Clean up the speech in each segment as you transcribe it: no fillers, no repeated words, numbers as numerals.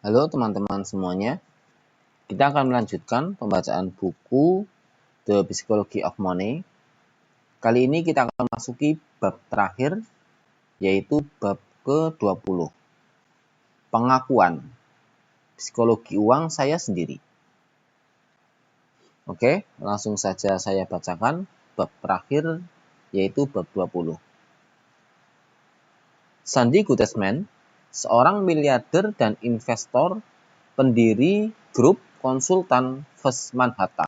Halo teman-teman semuanya, kita akan melanjutkan pembacaan buku The Psychology of Money. Kali ini kita akan memasuki bab terakhir, yaitu bab ke-20. Pengakuan psikologi uang saya sendiri. Oke, langsung saja saya bacakan bab terakhir, yaitu bab 20. Sandy Gutesman, seorang miliarder dan investor, pendiri grup konsultan First Manhattan,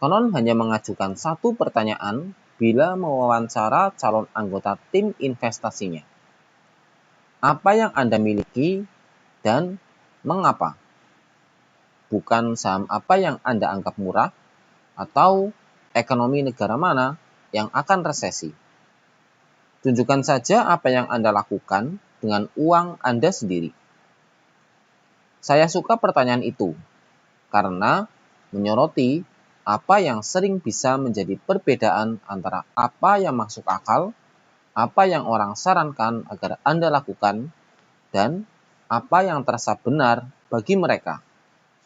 konon hanya mengajukan satu pertanyaan bila mewawancara calon anggota tim investasinya. Apa yang Anda miliki dan mengapa? Bukan saham apa yang Anda anggap murah atau ekonomi negara mana yang akan resesi. Tunjukkan saja apa yang Anda lakukan dengan uang Anda sendiri. Saya suka pertanyaan itu karena menyoroti apa yang sering bisa menjadi perbedaan antara apa yang masuk akal, apa yang orang sarankan agar Anda lakukan, dan apa yang terasa benar bagi mereka,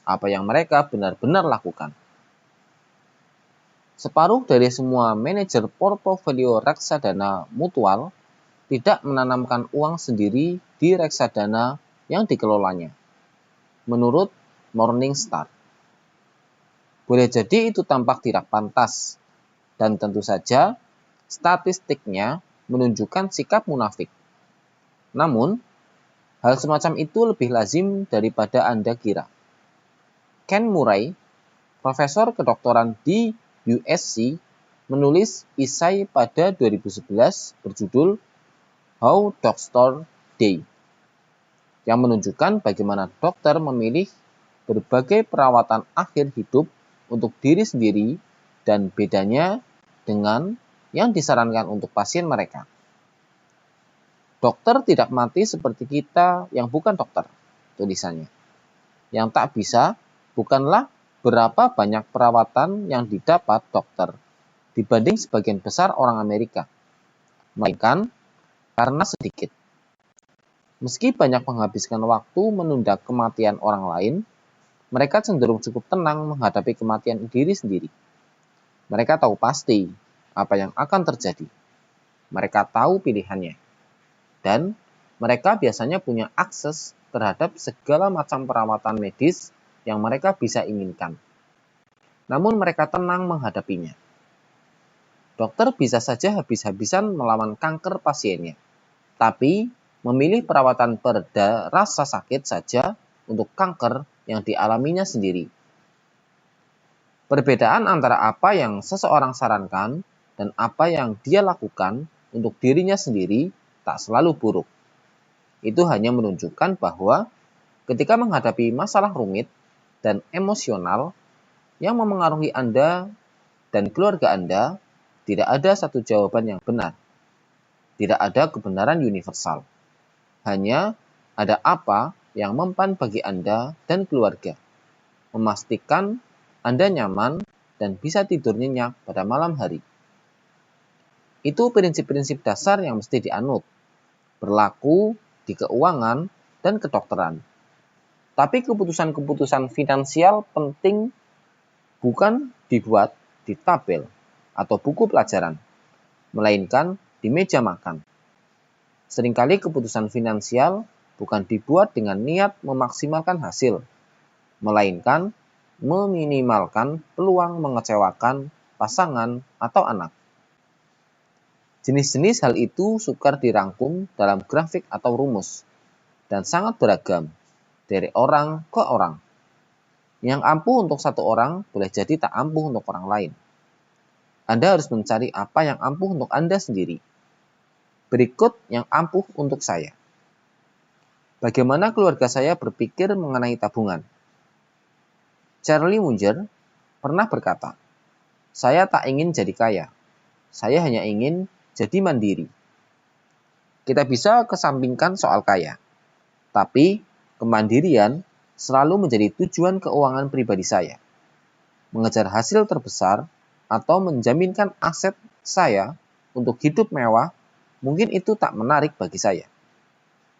apa yang mereka benar-benar lakukan. Separuh dari semua manajer portofolio reksadana mutual tidak menanamkan uang sendiri di reksadana yang dikelolanya, menurut Morningstar. Boleh jadi itu tampak tidak pantas, dan tentu saja statistiknya menunjukkan sikap munafik. Namun, hal semacam itu lebih lazim daripada Anda kira. Ken Murray, profesor kedokteran di USC, menulis esai pada 2011 berjudul How Doctors Die, yang menunjukkan bagaimana dokter memilih berbagai perawatan akhir hidup untuk diri sendiri dan bedanya dengan yang disarankan untuk pasien mereka. Dokter tidak mati seperti kita yang bukan dokter, tulisannya. Yang tak bisa bukanlah berapa banyak perawatan yang didapat dokter dibanding sebagian besar orang Amerika, melainkan karena sedikit. Meski banyak menghabiskan waktu menunda kematian orang lain, mereka cenderung cukup tenang menghadapi kematian diri sendiri. Mereka tahu pasti apa yang akan terjadi. Mereka tahu pilihannya. Dan mereka biasanya punya akses terhadap segala macam perawatan medis yang mereka bisa inginkan. Namun mereka tenang menghadapinya. Dokter bisa saja habis-habisan melawan kanker pasiennya, tapi memilih perawatan pereda rasa sakit saja untuk kanker yang dialaminya sendiri. Perbedaan antara apa yang seseorang sarankan dan apa yang dia lakukan untuk dirinya sendiri tak selalu buruk. Itu hanya menunjukkan bahwa ketika menghadapi masalah rumit dan emosional yang memengaruhi Anda dan keluarga Anda, tidak ada satu jawaban yang benar. Tidak ada kebenaran universal. Hanya ada apa yang mempan bagi Anda dan keluarga. Memastikan Anda nyaman dan bisa tidur nyenyak pada malam hari. Itu prinsip-prinsip dasar yang mesti dianut, berlaku di keuangan dan kedokteran. Tapi keputusan-keputusan finansial penting bukan dibuat di tabel atau buku pelajaran, melainkan di meja makan. Seringkali keputusan finansial bukan dibuat dengan niat memaksimalkan hasil, melainkan meminimalkan peluang mengecewakan pasangan atau anak. Jenis-jenis hal itu sukar dirangkum dalam grafik atau rumus, dan sangat beragam dari orang ke orang. Yang ampuh untuk satu orang boleh jadi tak ampuh untuk orang lain. Anda harus mencari apa yang ampuh untuk Anda sendiri. Berikut yang ampuh untuk saya. Bagaimana keluarga saya berpikir mengenai tabungan? Charlie Munger pernah berkata, "Saya tak ingin jadi kaya. Saya hanya ingin jadi mandiri." Kita bisa kesampingkan soal kaya. Tapi kemandirian selalu menjadi tujuan keuangan pribadi saya. Mengejar hasil terbesar atau menjaminkan aset saya untuk hidup mewah, mungkin itu tak menarik bagi saya.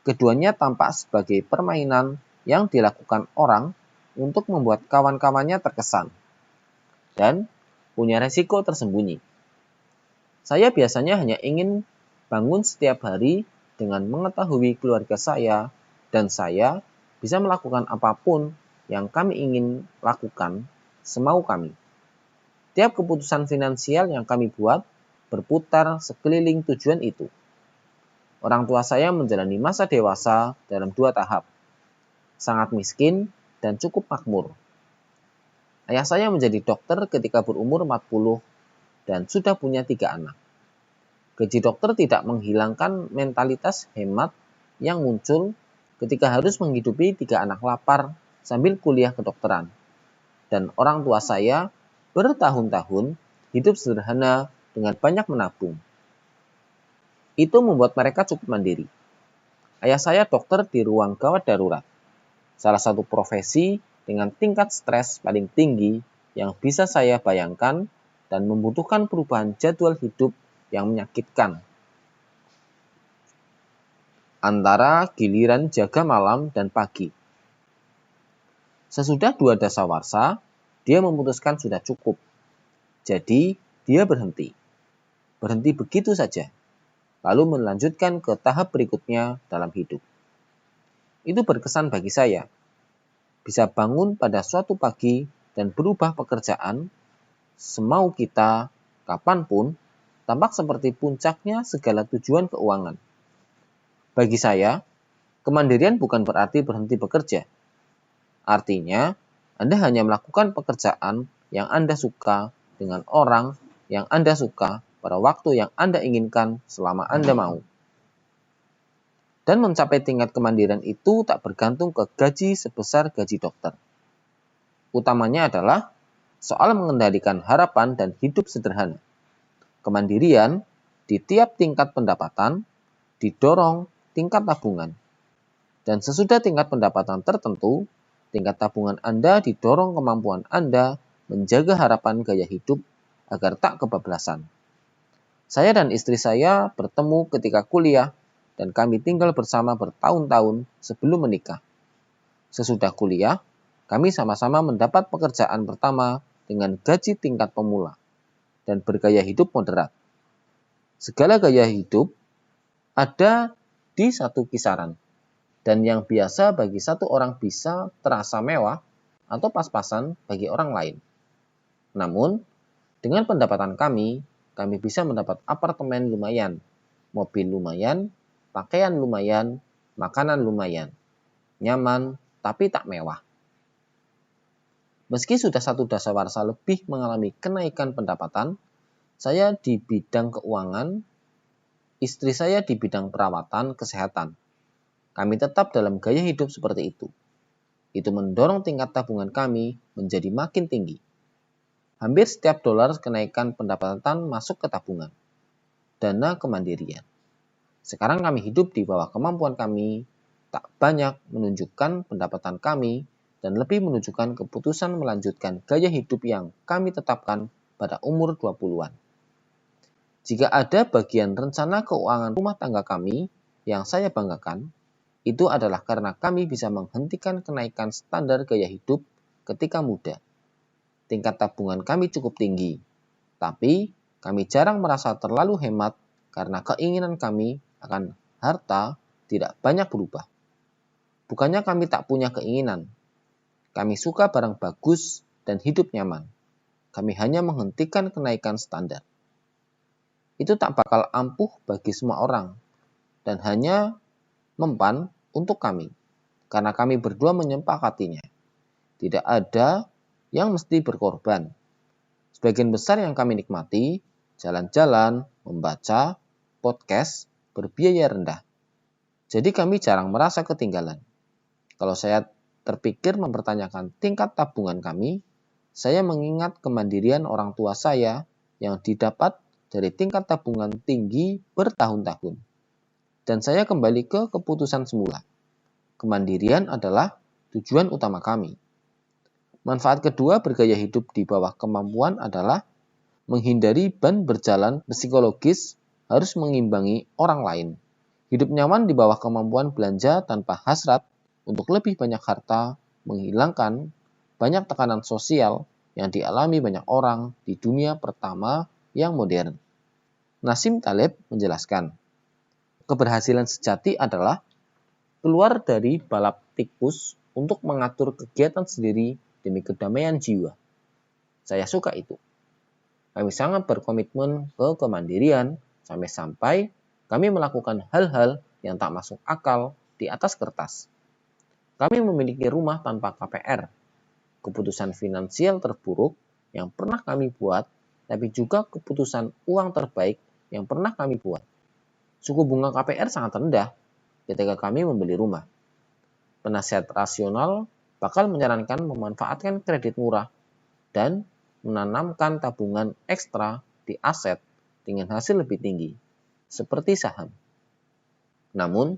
Keduanya tampak sebagai permainan yang dilakukan orang untuk membuat kawan-kawannya terkesan dan punya resiko tersembunyi. Saya biasanya hanya ingin bangun setiap hari dengan mengetahui keluarga saya dan saya bisa melakukan apapun yang kami ingin lakukan semau kami. Tiap keputusan finansial yang kami buat berputar sekeliling tujuan itu. Orang tua saya menjalani masa dewasa dalam 2 tahap, sangat miskin dan cukup makmur. Ayah saya menjadi dokter ketika berumur 40 dan sudah punya 3 anak. Gaji dokter tidak menghilangkan mentalitas hemat yang muncul ketika harus menghidupi 3 anak lapar sambil kuliah kedokteran. Dan orang tua saya bertahun-tahun hidup sederhana dengan banyak menabung. Itu membuat mereka cukup mandiri. Ayah saya dokter di ruang gawat darurat, salah satu profesi dengan tingkat stres paling tinggi yang bisa saya bayangkan dan membutuhkan perubahan jadwal hidup yang menyakitkan. Antara giliran jaga malam dan pagi. Sesudah 2 dasawarsa, dia memutuskan sudah cukup. Jadi, dia berhenti. Berhenti begitu saja. Lalu melanjutkan ke tahap berikutnya dalam hidup. Itu berkesan bagi saya. Bisa bangun pada suatu pagi dan berubah pekerjaan semau kita kapanpun, tampak seperti puncaknya segala tujuan keuangan. Bagi saya, kemandirian bukan berarti berhenti bekerja. Artinya, Anda hanya melakukan pekerjaan yang Anda suka dengan orang yang Anda suka pada waktu yang Anda inginkan selama Anda mau. Dan mencapai tingkat kemandirian itu tak bergantung ke gaji sebesar gaji dokter. Utamanya adalah soal mengendalikan harapan dan hidup sederhana. Kemandirian di tiap tingkat pendapatan didorong tingkat tabungan. Dan sesudah tingkat pendapatan tertentu, tingkat tabungan Anda didorong kemampuan Anda menjaga harapan gaya hidup agar tak kebablasan. Saya dan istri saya bertemu ketika kuliah dan kami tinggal bersama bertahun-tahun sebelum menikah. Sesudah kuliah, kami sama-sama mendapat pekerjaan pertama dengan gaji tingkat pemula dan bergaya hidup moderat. Segala gaya hidup ada di satu kisaran. Dan yang biasa bagi satu orang bisa terasa mewah atau pas-pasan bagi orang lain. Namun, dengan pendapatan kami bisa mendapat apartemen lumayan, mobil lumayan, pakaian lumayan, makanan lumayan, nyaman tapi tak mewah. Meski sudah 1 dasawarsa lebih mengalami kenaikan pendapatan, saya di bidang keuangan, istri saya di bidang perawatan kesehatan. Kami tetap dalam gaya hidup seperti itu. Itu mendorong tingkat tabungan kami menjadi makin tinggi. Hampir setiap dolar kenaikan pendapatan masuk ke tabungan. Dana kemandirian. Sekarang kami hidup di bawah kemampuan kami, tak banyak menunjukkan pendapatan kami, dan lebih menunjukkan keputusan melanjutkan gaya hidup yang kami tetapkan pada umur 20-an. Jika ada bagian rencana keuangan rumah tangga kami yang saya banggakan, itu adalah karena kami bisa menghentikan kenaikan standar gaya hidup ketika muda. Tingkat tabungan kami cukup tinggi, tapi kami jarang merasa terlalu hemat karena keinginan kami akan harta tidak banyak berubah. Bukannya kami tak punya keinginan. Kami suka barang bagus dan hidup nyaman. Kami hanya menghentikan kenaikan standar. Itu tak bakal ampuh bagi semua orang dan hanya mempan untuk kami, karena kami berdua menyepakatinya. Tidak ada yang mesti berkorban. Sebagian besar yang kami nikmati, jalan-jalan, membaca, podcast, berbiaya rendah. Jadi kami jarang merasa ketinggalan. Kalau saya terpikir mempertanyakan tingkat tabungan kami, saya mengingat kemandirian orang tua saya yang didapat dari tingkat tabungan tinggi bertahun-tahun. Dan saya kembali ke keputusan semula. Kemandirian adalah tujuan utama kami. Manfaat kedua bergaya hidup di bawah kemampuan adalah menghindari beban berjalan psikologis harus mengimbangi orang lain. Hidup nyaman di bawah kemampuan belanja tanpa hasrat untuk lebih banyak harta menghilangkan banyak tekanan sosial yang dialami banyak orang di dunia pertama yang modern. Nassim Taleb menjelaskan, keberhasilan sejati adalah keluar dari balap tikus untuk mengatur kegiatan sendiri demi kedamaian jiwa. Saya suka itu. Kami sangat berkomitmen ke kemandirian sampai-sampai kami melakukan hal-hal yang tak masuk akal di atas kertas. Kami memiliki rumah tanpa KPR, keputusan finansial terburuk yang pernah kami buat, tapi juga keputusan uang terbaik yang pernah kami buat. Suku bunga KPR sangat rendah ketika kami membeli rumah. Penasihat rasional bakal menyarankan memanfaatkan kredit murah dan menanamkan tabungan ekstra di aset dengan hasil lebih tinggi, seperti saham. Namun,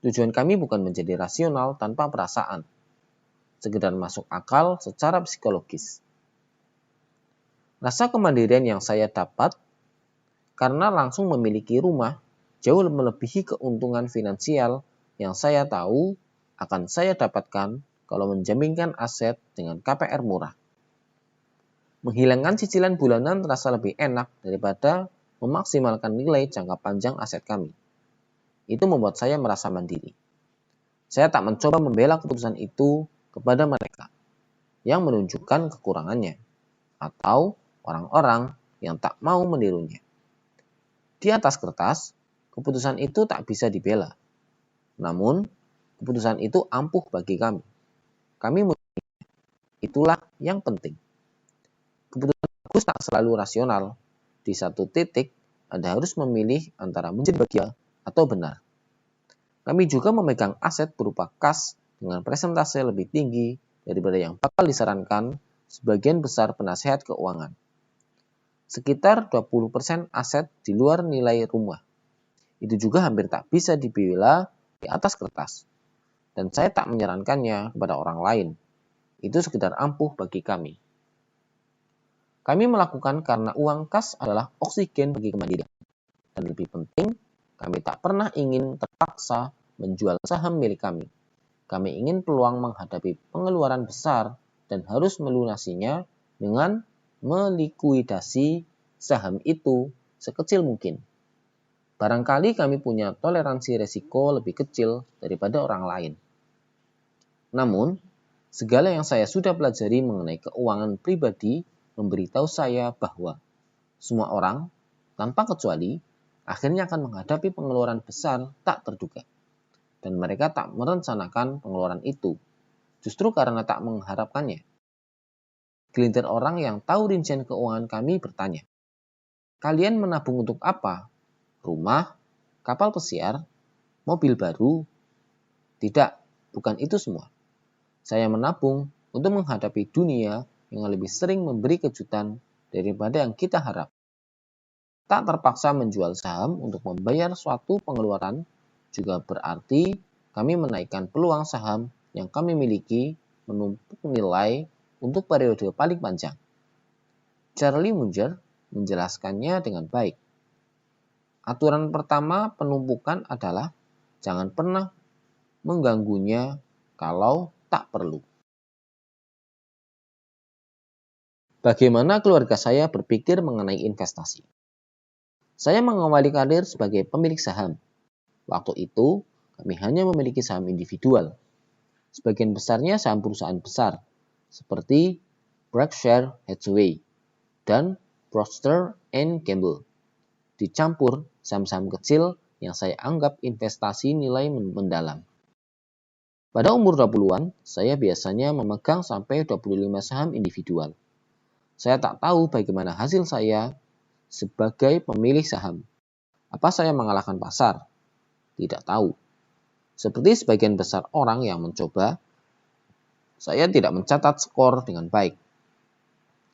tujuan kami bukan menjadi rasional tanpa perasaan, sekedar masuk akal secara psikologis. Rasa kemandirian yang saya dapat karena langsung memiliki rumah jauh melebihi keuntungan finansial yang saya tahu akan saya dapatkan kalau menjaminkan aset dengan KPR murah. Menghilangkan cicilan bulanan terasa lebih enak daripada memaksimalkan nilai jangka panjang aset kami. Itu membuat saya merasa mandiri. Saya tak mencoba membela keputusan itu kepada mereka yang menunjukkan kekurangannya atau orang-orang yang tak mau menirunya. Di atas kertas, keputusan itu tak bisa dibela. Namun, keputusan itu ampuh bagi kami. Itulah yang penting. Keputusan bagus tak selalu rasional. Di satu titik, Anda harus memilih antara menjadi bahagia atau benar. Kami juga memegang aset berupa kas dengan persentase lebih tinggi daripada yang bakal disarankan sebagian besar penasehat keuangan. Sekitar 20% aset di luar nilai rumah. Itu juga hampir tak bisa dibela di atas kertas. Dan saya tak menyarankannya kepada orang lain. Itu sekedar ampuh bagi kami. Kami melakukan karena uang kas adalah oksigen bagi kemandirian. Dan lebih penting, kami tak pernah ingin terpaksa menjual saham milik kami. Kami ingin peluang menghadapi pengeluaran besar dan harus melunasinya dengan melikuidasi saham itu sekecil mungkin. Barangkali kami punya toleransi resiko lebih kecil daripada orang lain. Namun, segala yang saya sudah pelajari mengenai keuangan pribadi memberitahu saya bahwa semua orang, tanpa kecuali, akhirnya akan menghadapi pengeluaran besar tak terduga. Dan mereka tak merencanakan pengeluaran itu, justru karena tak mengharapkannya. Gelintir orang yang tahu rincian keuangan kami bertanya, kalian menabung untuk apa? Rumah, kapal pesiar, mobil baru? Tidak, bukan itu semua. Saya menabung untuk menghadapi dunia yang lebih sering memberi kejutan daripada yang kita harap. Tak terpaksa menjual saham untuk membayar suatu pengeluaran juga berarti kami menaikkan peluang saham yang kami miliki menumpuk nilai untuk periode paling panjang. Charlie Munger menjelaskannya dengan baik. Aturan pertama penumpukan adalah jangan pernah mengganggunya kalau tak perlu. Bagaimana keluarga saya berpikir mengenai investasi? Saya mengawali karir sebagai pemilik saham. Waktu itu, kami hanya memiliki saham individual. Sebagian besarnya saham perusahaan besar, seperti Berkshire Hathaway dan Procter & Gamble. Dicampur saham-saham kecil yang saya anggap investasi nilai mendalam. Pada umur 20-an, saya biasanya memegang sampai 25 saham individual. Saya tak tahu bagaimana hasil saya sebagai pemilik saham. Apa saya mengalahkan pasar? Tidak tahu. Seperti sebagian besar orang yang mencoba, saya tidak mencatat skor dengan baik.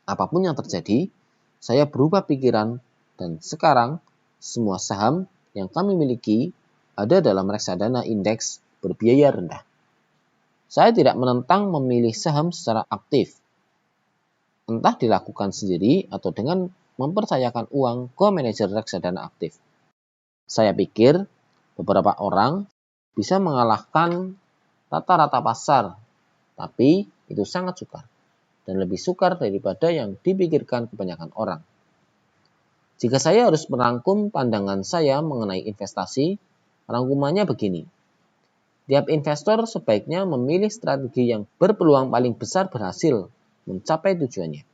Apapun yang terjadi, saya berubah pikiran dan sekarang semua saham yang kami miliki ada dalam reksadana indeks berbiaya rendah. Saya tidak menentang memilih saham secara aktif. Entah dilakukan sendiri atau dengan mempercayakan uang ke manajer reksadana aktif. Saya pikir beberapa orang bisa mengalahkan rata-rata pasar, tapi itu sangat sukar dan lebih sukar daripada yang dipikirkan kebanyakan orang. Jika saya harus merangkum pandangan saya mengenai investasi, rangkumannya begini. Tiap investor sebaiknya memilih strategi yang berpeluang paling besar berhasil mencapai tujuannya.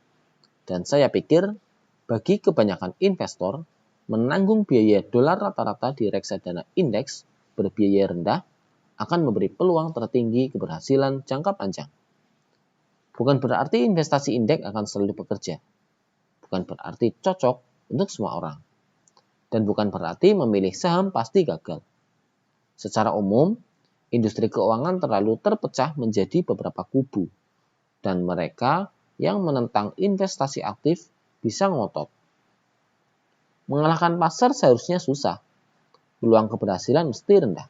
Dan saya pikir bagi kebanyakan investor, menanggung biaya dolar rata-rata di reksadana indeks berbiaya rendah akan memberi peluang tertinggi keberhasilan jangka panjang. Bukan berarti investasi indeks akan selalu bekerja. Bukan berarti cocok untuk semua orang. Dan bukan berarti memilih saham pasti gagal. Secara umum, industri keuangan terlalu terpecah menjadi beberapa kubu. Dan mereka yang menentang investasi aktif bisa ngotot. Mengalahkan pasar seharusnya susah. Peluang keberhasilan mesti rendah.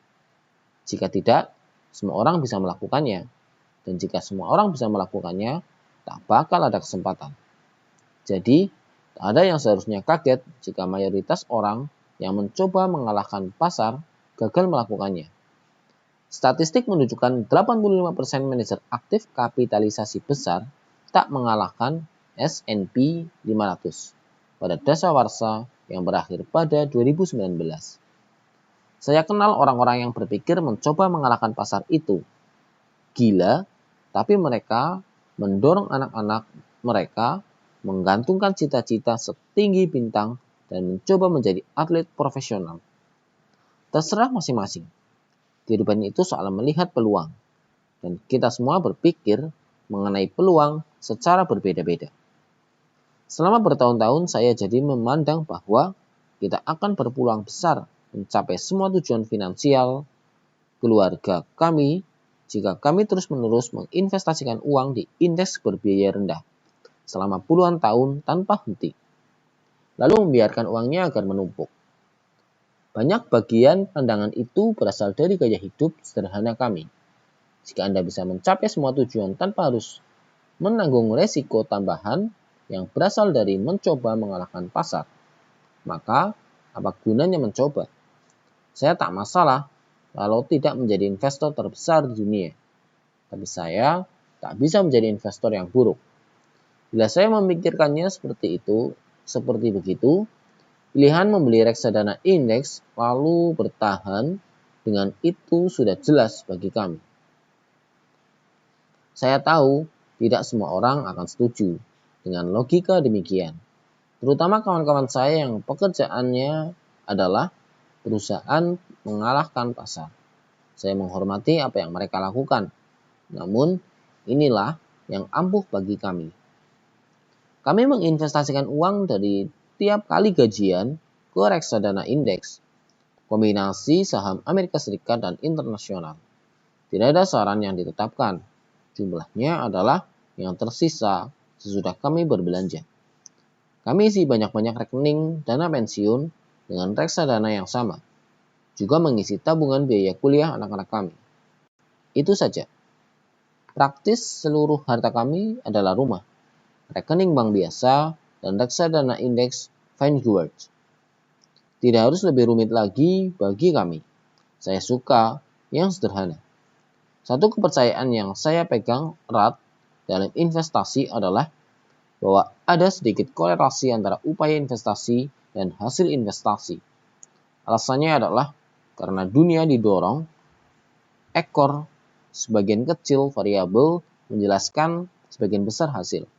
Jika tidak, semua orang bisa melakukannya. Dan jika semua orang bisa melakukannya, tak bakal ada kesempatan. Jadi, tak ada yang seharusnya kaget jika mayoritas orang yang mencoba mengalahkan pasar gagal melakukannya. Statistik menunjukkan 85% manajer aktif kapitalisasi besar tak mengalahkan S&P 500 pada dasawarsa yang berakhir pada 2019. Saya kenal orang-orang yang berpikir mencoba mengalahkan pasar itu gila, tapi mereka mendorong anak-anak mereka menggantungkan cita-cita setinggi bintang dan mencoba menjadi atlet profesional. Terserah masing-masing. Kehidupan itu soal melihat peluang. Dan kita semua berpikir mengenai peluang secara berbeda-beda. Selama bertahun-tahun saya jadi memandang bahwa kita akan berpeluang besar mencapai semua tujuan finansial keluarga kami jika kami terus-menerus menginvestasikan uang di indeks berbiaya rendah selama puluhan tahun tanpa henti. Lalu membiarkan uangnya agar menumpuk. Banyak bagian pandangan itu berasal dari gaya hidup sederhana kami. Jika Anda bisa mencapai semua tujuan tanpa harus menanggung resiko tambahan yang berasal dari mencoba mengalahkan pasar, maka apa gunanya mencoba? Saya tak masalah kalau tidak menjadi investor terbesar di dunia. Tapi saya tak bisa menjadi investor yang buruk. Bila saya memikirkannya seperti begitu, pilihan membeli reksadana indeks lalu bertahan dengan itu sudah jelas bagi kami. Saya tahu tidak semua orang akan setuju dengan logika demikian. Terutama kawan-kawan saya yang pekerjaannya adalah perusahaan mengalahkan pasar. Saya menghormati apa yang mereka lakukan. Namun, inilah yang ampuh bagi kami. Kami menginvestasikan uang dari tiap kali gajian ke reksadana indeks, kombinasi saham Amerika Serikat dan internasional. Tidak ada saran yang ditetapkan. Jumlahnya adalah yang tersisa sesudah kami berbelanja. Kami isi banyak-banyak rekening dana pensiun dengan reksadana yang sama. Juga mengisi tabungan biaya kuliah anak-anak kami. Itu saja. Praktis seluruh harta kami adalah rumah, rekening bank biasa, dan reksadana indeks Vanguard. Tidak harus lebih rumit lagi bagi kami. Saya suka yang sederhana. Satu kepercayaan yang saya pegang erat dalam investasi adalah bahwa ada sedikit korelasi antara upaya investasi dan hasil investasi. Alasannya adalah karena dunia didorong ekor sebagian kecil variabel menjelaskan sebagian besar hasil.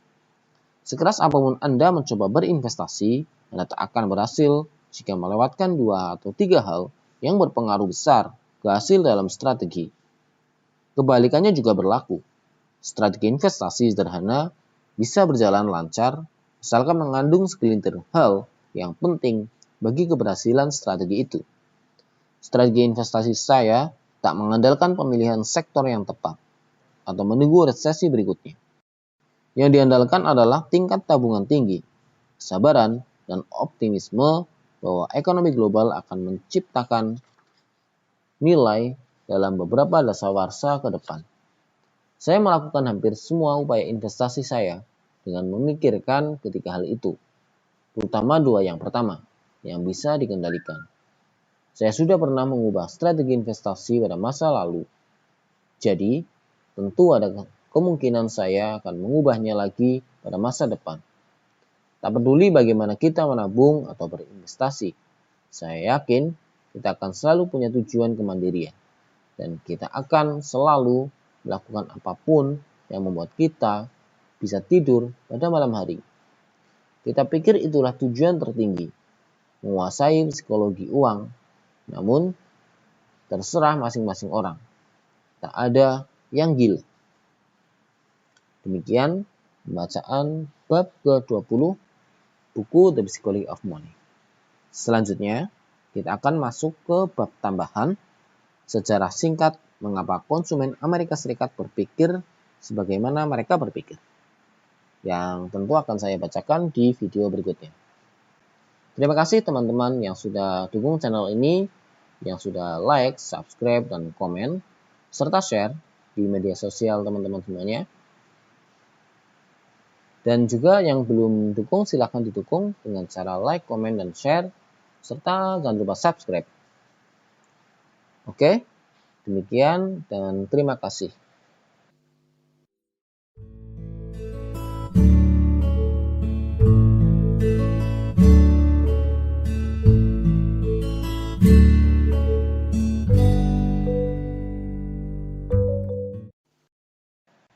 Sekeras apapun Anda mencoba berinvestasi, Anda tak akan berhasil jika melewatkan 2 atau 3 hal yang berpengaruh besar ke hasil dalam strategi. Kebalikannya juga berlaku. Strategi investasi sederhana bisa berjalan lancar asalkan mengandung segelintir hal yang penting bagi keberhasilan strategi itu. Strategi investasi saya tak mengandalkan pemilihan sektor yang tepat atau menunggu resesi berikutnya. Yang diandalkan adalah tingkat tabungan tinggi, kesabaran, dan optimisme bahwa ekonomi global akan menciptakan nilai dalam beberapa dasawarsa ke depan. Saya melakukan hampir semua upaya investasi saya dengan memikirkan ketiga hal itu, terutama 2 yang pertama, yang bisa dikendalikan. Saya sudah pernah mengubah strategi investasi pada masa lalu. Jadi, tentu ada kemungkinan saya akan mengubahnya lagi pada masa depan. Tak peduli bagaimana kita menabung atau berinvestasi, saya yakin kita akan selalu punya tujuan kemandirian. Dan kita akan selalu melakukan apapun yang membuat kita bisa tidur pada malam hari. Kita pikir itulah tujuan tertinggi, menguasai psikologi uang. Namun, terserah masing-masing orang. Tak ada yang gila. Demikian pembacaan bab ke-20 buku The Psychology of Money. Selanjutnya, kita akan masuk ke bab tambahan sejarah singkat mengapa konsumen Amerika Serikat berpikir sebagaimana mereka berpikir. Yang tentu akan saya bacakan di video berikutnya. Terima kasih teman-teman yang sudah dukung channel ini, yang sudah like, subscribe, dan komen, serta share di media sosial teman-teman semuanya. Dan juga yang belum dukung, silahkan didukung dengan cara like, komen, dan share, serta jangan lupa subscribe. Oke, demikian dan terima kasih.